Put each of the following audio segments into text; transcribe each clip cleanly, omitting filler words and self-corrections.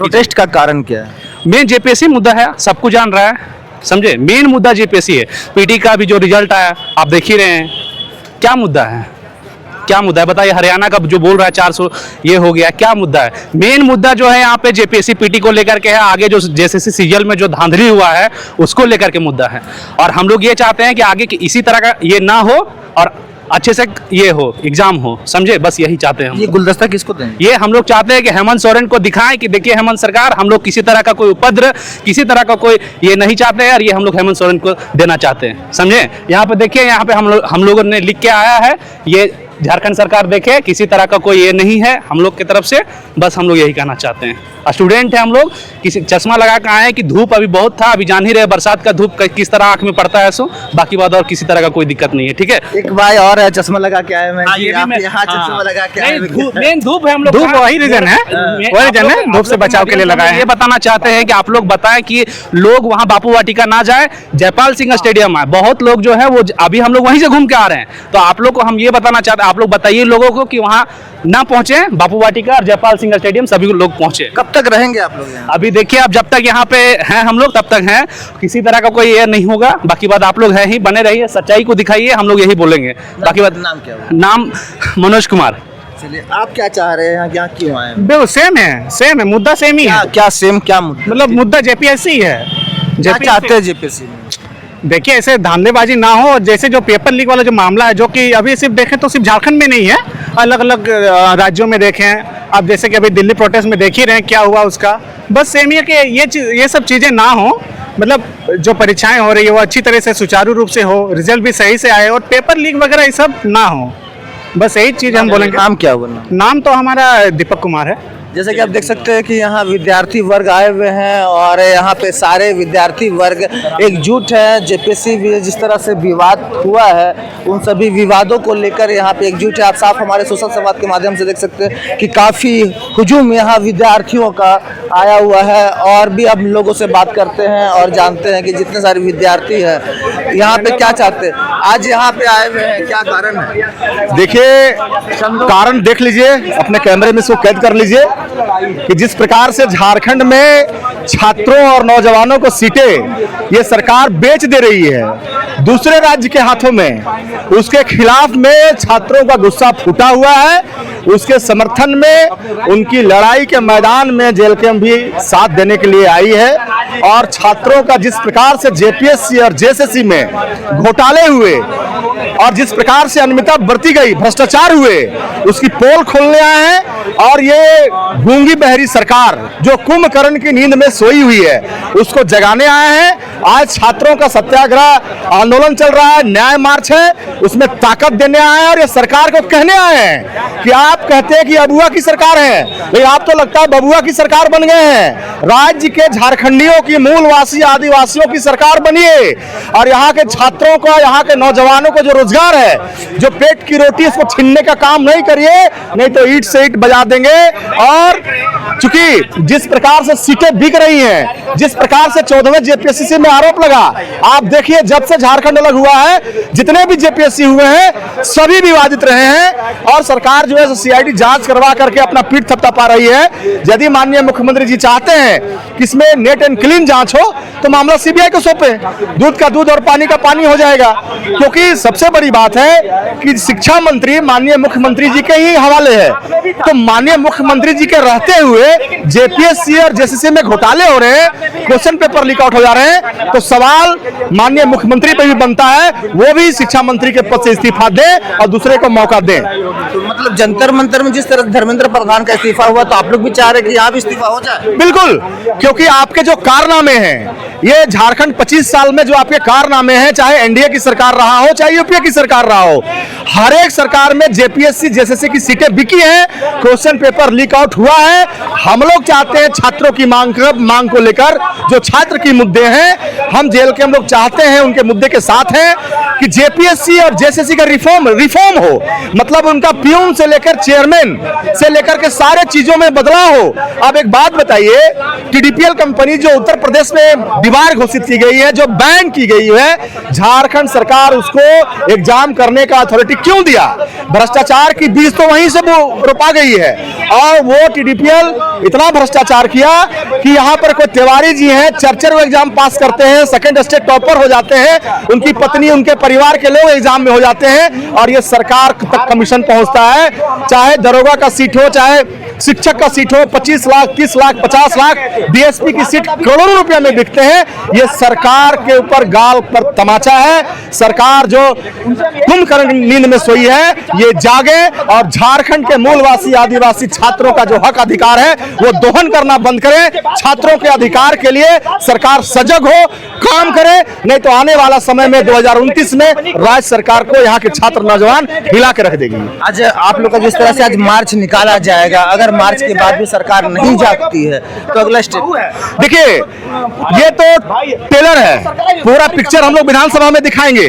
Protest का कारण क्या है? मेन जेपीएससी मुद्दा है, सबको जान रहा है, समझे। मेन मुद्दा जेपीएससी है। पीटी का भी जो रिजल्ट आया आप देख ही रहे हैं, क्या मुद्दा है, क्या मुद्दा है बताइए। हरियाणा का जो बोल रहा है 400 ये हो गया, क्या मुद्दा है? मेन मुद्दा जो है यहाँ पे जेपीएससी पीटी को लेकर के है, आगे जो जेएसएससी सीजीएल में जो धांधली हुआ है उसको लेकर के मुद्दा है। और हम लोग ये चाहते हैं कि आगे की इसी तरह का ये ना हो और अच्छे से ये हो, एग्जाम हो, समझे, बस यही चाहते हैं हम। ये गुलदस्ता किसको दें? ये हम लोग चाहते हैं कि हेमंत सोरेन को दिखाएं कि देखिए हेमंत सरकार, हम लोग किसी तरह का कोई उपद्रव, किसी तरह का कोई ये नहीं चाहते हैं, और ये हम लोग हेमंत सोरेन को देना चाहते हैं, समझे। यहाँ पे देखिए, यहाँ पे हम लोगों ने लिख के आया है, ये झारखंड सरकार देखे, किसी तरह का कोई ये नहीं है हम लोग की तरफ से, बस हम लोग यही कहना चाहते हैं। स्टूडेंट है हम लोग, किसी चश्मा लगा कर आए हैं कि धूप अभी बहुत था, अभी जान ही रहे बरसात का धूप किस तरह आंख में पड़ता है, सो बाकी बात और किसी तरह का कोई दिक्कत नहीं है, ठीक है। एक भाई और है, चश्मा लगा के आए मैं, ये भी आप मैं- यहाँ चश्मा लगा के आए। मेन धूप है हम लोग, धूप वही रीजन है, वही रीजन है, धूप से बचाव के लिए लगाए हैं। ये बताना चाहते हैं कि आप लोग बताएं कि लोग वहां बापू वाटिका ना जाए, जयपाल सिंह स्टेडियम आए। बहुत लोग जो है वो अभी हम लोग वहीं से घूम के आ रहे हैं, तो आप लोग को हम ये बताना चाहते हैं, आप लोग बताइए लोगों को कि वहां ना पहुंचे, बापू वाटिका और जयपाल सिंह स्टेडियम सभी लोग पहुंचे। कब तक रहेंगे आप लोग यहाँ? अभी देखिए, आप जब तक यहाँ पे हैं हम लोग तब तक हैं, किसी तरह का कोई ये नहीं होगा। बाकी बात आप लोग हैं ही, बने रहिए, सच्चाई को दिखाइए, हम लोग यही बोलेंगे। बाकी बात, नाम क्या हुआ? नाम मनोज कुमार। चलिए, आप क्या चाह रहे हैं, यहाँ क्यों आए? बिल्कुल सेम है, मुद्दा सेम ही है। क्या सेम, क्या मुद्दा? मतलब मुद्दा जेपीएससी है। क्या चाहते हैं जेपीएससी में? देखिए, ऐसे धांधलेबाजी ना हो, और जैसे जो पेपर लीक वाला जो मामला है, जो कि अभी सिर्फ देखें तो सिर्फ झारखंड में नहीं है, अलग अलग राज्यों में देखें आप, जैसे कि अभी दिल्ली प्रोटेस्ट में देख ही रहे हैं क्या हुआ उसका। बस सेम ही है कि ये सब चीज़ें ना हो, मतलब जो परीक्षाएं हो रही है वो अच्छी तरह से सुचारू रूप से हो, रिजल्ट भी सही से आए, और पेपर लीक वगैरह ये सब ना हो, बस यही चीज़ हम बोलेंगे। नाम क्या हुआ? नाम तो हमारा दीपक कुमार है। जैसे कि आप देख सकते हैं कि यहाँ विद्यार्थी वर्ग आए हुए हैं, और यहाँ पे सारे विद्यार्थी वर्ग एकजुट हैं। जेपीएससी भी जिस तरह से विवाद हुआ है, उन सभी विवादों को लेकर यहाँ पे एकजुट है। आप साफ हमारे सोशल संवाद के माध्यम से देख सकते हैं कि काफ़ी हुजूम यहाँ विद्यार्थियों का आया हुआ है। और भी अब लोगों से बात करते हैं और जानते हैं कि जितने सारे विद्यार्थी हैं यहाँ पे क्या चाहते हैं, आज यहाँ पे आए हुए हैं, क्या कारण है? देखिए, कारण देख लीजिए, अपने कैमरे में इसको कैद कर लीजिए कि जिस प्रकार से झारखंड में छात्रों और नौजवानों को सीटें ये सरकार बेच दे रही है दूसरे राज्य के हाथों में, उसके खिलाफ में छात्रों का गुस्सा फूटा हुआ है। उसके समर्थन में उनकी लड़ाई के मैदान में जेल कैंप भी साथ देने के लिए आई है। और छात्रों का जिस प्रकार से जेपीएससी और जेएसएससी में घोटाले हुए और जिस प्रकार से अनियमितता बरती गई, भ्रष्टाचार हुए, उसकी पोल खोलने आए हैं। और ये गूंगी बहरी सरकार जो कुंभकर्ण की नींद में सोई हुई है उसको जगाने आए हैं। आज छात्रों का सत्याग्रह आंदोलन चल रहा है, न्याय मार्च है, उसमें ताकत देने आए हैं। और ये सरकार को कहने आए हैं कि आप कहते हैं कि अबुआ की सरकार है, लेकिन आप तो लगता है बबुआ की सरकार बन गए हैं। राज्य के झारखंडियों की, मूलवासी आदिवासियों की सरकार बनिए, और यहाँ के छात्रों का, यहाँ के नौजवानों को जो रोजगार है, जो पेट की रोटी, इसको छीनने का काम नहीं करिए, नहीं तो ईंट से ईंट बजा देंगे। और चूंकि जिस प्रकार से सीटें बिक रही हैं, जिस प्रकार से 14वें जेपीएससी में आरोप लगा, आप देखिए जब से झारखंड अलग हुआ है जितने भी जेपीएससी हुए हैं सभी विवादित रहे हैं। और सरकार जो है सीआईडी जांच करवा करके अपना पीठ थपथपा रही है। यदि माननीय मुख्यमंत्री जी चाहते हैं कि इसमें नेट एंड क्लीन जांच हो तो मामला सीबीआई को सौंपे, दूध का दूध और पानी का पानी हो जाएगा। क्योंकि सबसे बड़ी बात है कि शिक्षा मंत्री माननीय मुख्यमंत्री जी के ही हवाले है, तो माननीय मुख्यमंत्री जी के रहते हुए जेपीएससी और जेएसएससी में घोटाले हो रहे हैं, क्वेश्चन पेपर लीक आउट हो जा रहे हैं, तो सवाल माननीय मुख्यमंत्री पे भी बनता है, वो भी शिक्षा मंत्री के पद से इस्तीफा दें और दूसरे को मौका दें। तो मतलब जंतर मंतर में जिस तरह धर्मेंद्र प्रधान का इस्तीफा हुआ, तो आप लोग भी चाह रहे हैं कि यहाँ भी इस्तीफा हो जाए? बिल्कुल, क्योंकि आपके जो कारनामे हैं, ये झारखंड 25 साल में जो आपके कारनामे हैं, चाहे एनडीए की सरकार रहा हो चाहे यूपीए की सरकार रहा हो, हर एक सरकार में जेपीएससी जेएसएससी की सीटें बिकी हैं, क्वेश्चन पेपर लीक आउट हुआ है। हम लोग चाहते हैं छात्रों की मांग को लेकर, जो छात्र की मुद्दे हैं, हम जेल के हम लोग चाहते हैं उनके मुद्दे के साथ हैं कि जेपीएससी और जेएसएससी का रिफॉर्म हो, मतलब उनका प्यून से लेकर चेयरमैन से लेकर के सारे चीजों में बदलाव हो। अब एक बात बताइए, टीडीपीएल कंपनी जो उत्तर प्रदेश में दीवार घोषित की गई है, जो बैन की गई है, झारखंड सरकार उसको एग्जाम करने का अथॉरिटी क्यों दिया? भ्रष्टाचार की बीज तो वहीं से रोपा गई है और वो टीडीपीएल इतना भ्रष्टाचार किया कि यहाँ पर कोई तिवारी जी हैं, चर्चर एग्जाम पास करते हैं, सेकंड स्टेट टॉपर हो जाते हैं, उनकी पत्नी उनके परिवार के लोग एग्जाम में हो जाते हैं और ये सरकार तक कमीशन पहुंचता है। चाहे दरोगा का सीट हो, चाहे शिक्षक का सीट हो, 25 लाख, 30 लाख, 50 लाख, डीएसपी की सीट करोड़ों रुपया में बिकते हैं। ये सरकार के ऊपर गाल पर तमाचा है। सरकार जो कुंभकर्ण नींद में सोई है, ये जागे और झारखंड के मूलवासी आदिवासी छात्रों का जो हक अधिकार है वो दोहन करना बंद करे। छात्रों के अधिकार के लिए सरकार सजग हो, काम करे, नहीं तो आने वाला समय में 2029 में राज्य सरकार को यहाँ के छात्र नौजवान हिला के रख देगी। आज आप लोग का जिस तरह से आज मार्च निकाला जाएगा, अगर मार्च के बाद भी सरकार नहीं जागती है तो अगला स्टेप? देखिए, ये तो टेलर है, पूरा पिक्चर हम लोग विधानसभा में दिखाएंगे।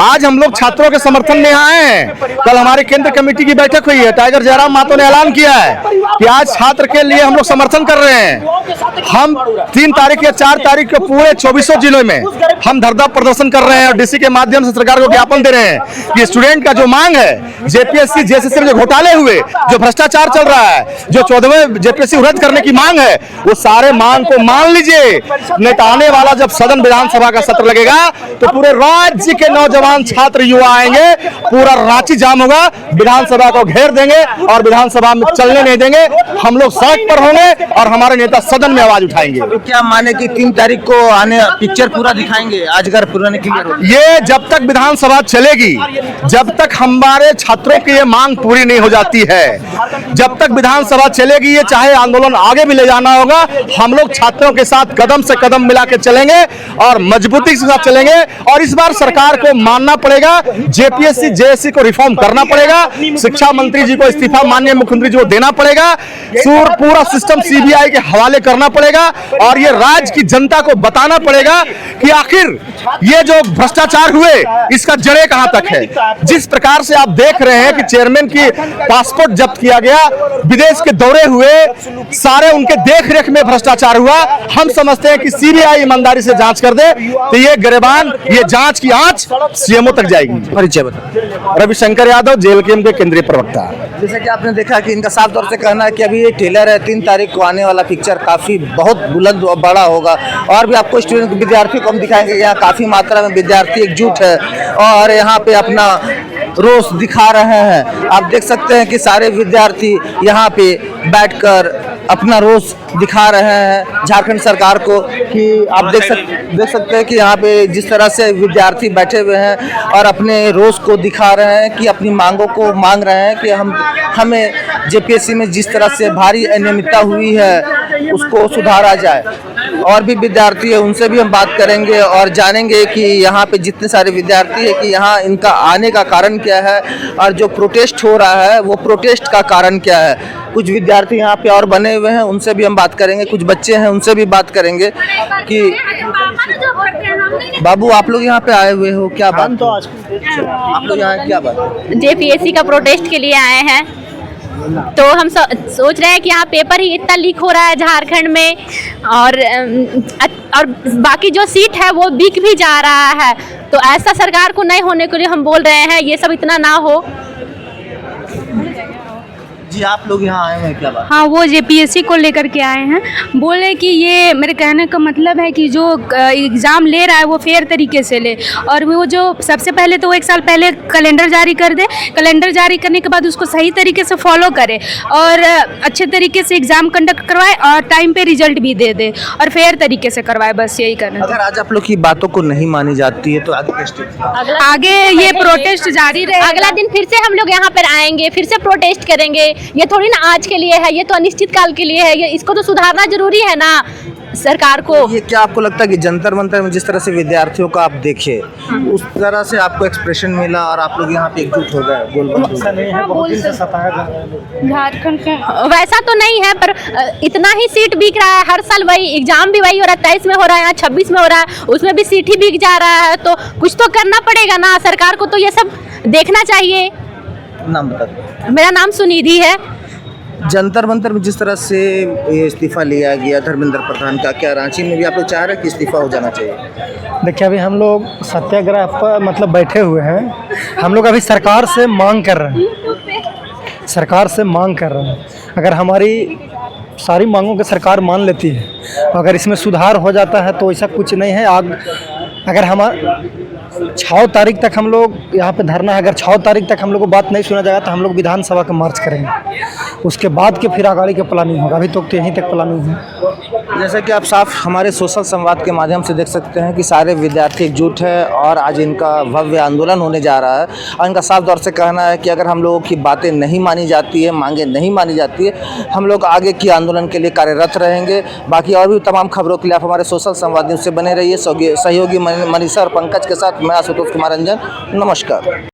आज हम लोग छात्रों के समर्थन में आए हैं। कल हमारी केंद्र कमेटी की बैठक हुई है, टाइगर जयराम मातो ने ऐलान किया है कि आज छात्र के लिए हम लोग समर्थन कर रहे हैं। हम 3 तारीख या 4 तारीख को पूरे 24 जिलों में हम धरना प्रदर्शन कर रहे हैं और डीसी के माध्यम से सरकार को ज्ञापन दे रहे हैं कि स्टूडेंट का जो मांग है, जेपीएससी जेएसएससी में जो घोटाले हुए, जो भ्रष्टाचार चल रहा है, जो 14वें जेपीएससी रद्द करने की मांग है, वो सारे मांग को मान लीजिए। नहीं तो आने वाला जब सदन विधानसभा का सत्र लगेगा तो पूरे राज्य के नौजवान छात्र युवा आएंगे, पूरा रांची जाम होगा, विधानसभा को घेर देंगे और विधानसभा में चलने नहीं देंगे। हम लोग सड़क पर होंगे और हमारे नेता सदन में आवाज उठाएंगे। तो क्या माने कि 3 तारीख को आने पिक्चर पूरा दिखाएंगे आज अगर पूरा नहीं क्लियर हो? ये जब तक विधानसभा चलेगी, जब तक हमारे छात्रों की ये मांग पूरी नहीं हो जाती है, जब तक विधानसभा चलेगी, ये चाहे आंदोलन आगे भी ले जाना होगा, हम लोग छात्रों के साथ कदम से कदम मिला के चलेंगे और मजबूती के साथ चलेंगे। और इस बार सरकार को मानना पड़ेगा, जेपीएससी जेएससी को रिफॉर्म करना पड़ेगा, शिक्षा मंत्री जी को इस्तीफा माननीय मुख्यमंत्री जी को देना पड़ेगा, पूरा सिस्टम सीबीआई के हवाले करना पड़ेगा और ये राज्य की जनता को बताना पड़ेगा कि आखिर ये जो भ्रष्टाचार हुए इसका जड़ें कहां तक है। जिस प्रकार से आप देख रहे हैं कि चेयरमैन की पासपोर्ट जब्त किया गया, विदेश के दौरे हुए, सारे उनके देख रेख में भ्रष्टाचार हुआ। हम समझते हैं कि सीबीआई ईमानदारी से जांच कर दे तो ये गिरबान, ये जांच की आंच सीएमओ तक जाएगी। परिचय बता। रविशंकर यादव, जेएलकेएम के केंद्रीय प्रवक्ता। जैसे कि आपने देखा कि इनका साफ तौर से कहना है कि अभी ये टेलर है, 3 तारीख को आने वाला पिक्चर काफी बहुत बुलंद और बड़ा होगा और भी आपको स्टूडेंट विद्यार्थी को हम दिखाएंगे। यहाँ काफी मात्रा में विद्यार्थी एकजुट है और यहाँ पे अपना रोष दिखा रहे हैं। आप देख सकते हैं कि सारे विद्यार्थी यहाँ पे बैठकर अपना रोष दिखा रहे हैं झारखंड सरकार को कि आप देख सकते हैं कि यहाँ पे जिस तरह से विद्यार्थी बैठे हुए हैं और अपने रोष को दिखा रहे हैं कि अपनी मांगों को मांग रहे हैं कि हमें जेपीएससी में जिस तरह से भारी अनियमितता हुई है उसको सुधारा जाए। और भी विद्यार्थी है, उनसे भी हम बात करेंगे और जानेंगे कि यहाँ पे जितने सारे विद्यार्थी है कि यहाँ इनका आने का कारण क्या है और जो प्रोटेस्ट हो रहा है वो प्रोटेस्ट का कारण क्या है। कुछ विद्यार्थी यहाँ पे और बने हुए हैं, उनसे भी हम बात करेंगे, कुछ बच्चे हैं उनसे भी बात करेंगे कि बाबू आप लोग यहाँ पे आए हुए हो, क्या बात? तो आप लोग यहाँ क्या बात? जेपीएससी का प्रोटेस्ट के लिए आए हैं। तो हम सोच रहे हैं कि यहाँ पेपर ही इतना लीक हो रहा है झारखंड में और बाकी जो सीट है वो बिक भी जा रहा है। तो ऐसा सरकार को नहीं होने के लिए हम बोल रहे हैं, ये सब इतना ना हो। जी आप लोग यहाँ आए हैं क्या बात? हाँ, वो जेपीएससी को लेकर के आए हैं। बोले कि ये मेरे कहने का मतलब है कि जो एग्ज़ाम ले रहा है वो फेयर तरीके से ले और वो जो सबसे पहले तो 1 साल पहले कैलेंडर जारी कर दे, कैलेंडर जारी करने के बाद उसको सही तरीके से फॉलो करे और अच्छे तरीके से एग्ज़ाम कंडक्ट करवाए और टाइम पे रिजल्ट भी दे दे और फेयर तरीके से करवाए, बस यही करना। अगर आज आप लोग की बातों को नहीं मानी जाती है तो आगे ये प्रोटेस्ट जारी रहे। अगला दिन फिर से हम लोग यहाँ पर आएंगे, फिर से प्रोटेस्ट करेंगे। ये थोड़ी ना आज के लिए है, ये तो अनिश्चित काल के लिए है। ये इसको तो सुधारना जरूरी है ना। सरकार को। ये क्या आपको लगता है कि जंतर मंतर में जिस तरह से विद्यार्थियों का आप देखे उस तरह से आपको एक्सप्रेशन मिला और आप लोग यहाँ पे एकजुट हो गए गोलबंद हो गए? झारखंड के वैसा तो नहीं है, पर इतना ही सीट बिक रहा है हर साल, वही एग्जाम भी वही हो रहा है, 23 में हो रहा है, यहाँ 26 में हो रहा है, उसमें भी सीट ही बिक जा रहा है। तो कुछ तो करना पड़ेगा ना, सरकार को तो ये सब देखना चाहिए। नाम बता दो। मेरा नाम सुनिधि है। जंतर मंतर में जिस तरह से ये इस्तीफा लिया गया धर्मेंद्र प्रधान का, क्या रांची में भी आप लोग चाह रहे हैं कि इस्तीफा हो जाना चाहिए? देखिए अभी हम लोग सत्याग्रह पर मतलब बैठे हुए हैं, हम लोग अभी सरकार से मांग कर रहे हैं, सरकार से मांग कर रहे हैं। अगर हमारी सारी मांगों को सरकार मान लेती है, अगर इसमें सुधार हो जाता है तो ऐसा कुछ नहीं है। अगर हम 6 तारीख तक हम लोग यहाँ पे धरना है, अगर 6 तारीख तक हम लोग को बात नहीं सुना जाएगा तो हम लोग विधानसभा का मार्च करेंगे, उसके बाद के फिर आगे के प्लानिंग होगा। अभी तो यहीं तक प्लानिंग है। जैसा कि आप साफ हमारे सोशल संवाद के माध्यम से देख सकते हैं कि सारे विद्यार्थी एकजुट है और आज इनका भव्य आंदोलन होने जा रहा है और इनका साफ तौर से कहना है कि अगर हम लोगों की बातें नहीं मानी जाती है, मांगे नहीं मानी जाती है, हम लोग आगे की आंदोलन के लिए कार्यरत रहेंगे। बाकी और भी तमाम खबरों के लिए आप हमारे सोशल संवाद न्यूज़ से बने रहिए। सहयोगी मनीषा और पंकज के साथ मैं आशुतोष कुमार रंजन, नमस्कार।